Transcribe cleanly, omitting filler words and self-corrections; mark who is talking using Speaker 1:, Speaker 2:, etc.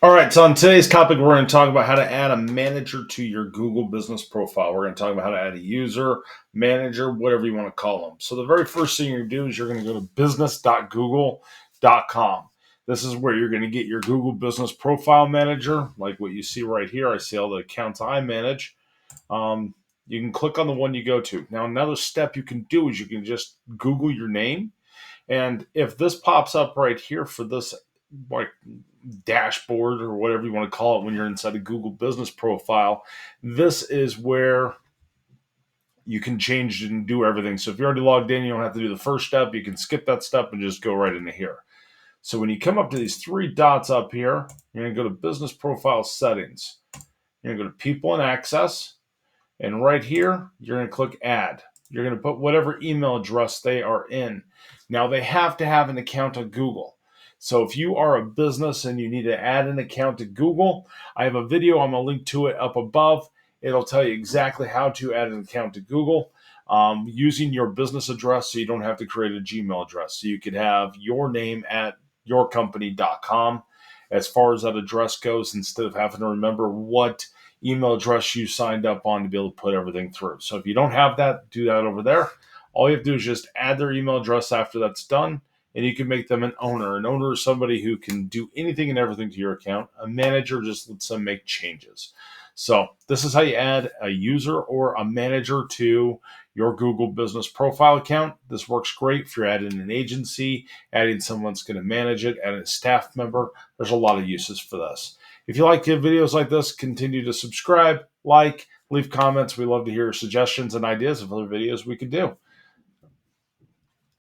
Speaker 1: All right, so on today's topic, we're going to talk about how to add a manager to your Google business profile. We're going to talk about how to add a user, manager, whatever you want to call them. So, the very first thing you're going to do is you're going to go to business.google.com. This is where you're going to get your Google business profile manager, like what you see right here. I see all the accounts I manage. Um, you can click on the one you go to. Now, another step you can do is you can just Google your name. And if this pops up right here for this, like, dashboard or whatever you want to call it when you're inside a Google business profile, this is where you can change and do everything. So if you're already logged in, you don't have to do the first step. You can skip that step and just go right into here. So when you come up to these three dots up here, you're going to go to business profile settings. You're going to go to people and access. And right here, you're going to click add. You're going to put whatever email address they are in. Now, they have to have an account on Google. So if you are a business and you need to add an account to Google, I have a video. I'm going to link to it up above. It'll tell you exactly how to add an account to Google using your business address, so you don't have to create a Gmail address. So you could have your name at yourcompany.com as far as that address goes, instead of having to remember what email address you signed up on to be able to put everything through. So if you don't have that, do that over there. All you have to do is just add their email address after that's done, and you can make them an owner. An owner is somebody who can do anything and everything to your account. A manager just lets them make changes. So this is how you add a user or a manager to your Google business profile account. This works great if you're adding an agency, adding someone that's going to manage it, adding a staff member. There's a lot of uses for this. If you like videos like this, continue to subscribe, like, leave comments. We love to hear your suggestions and ideas of other videos we could do.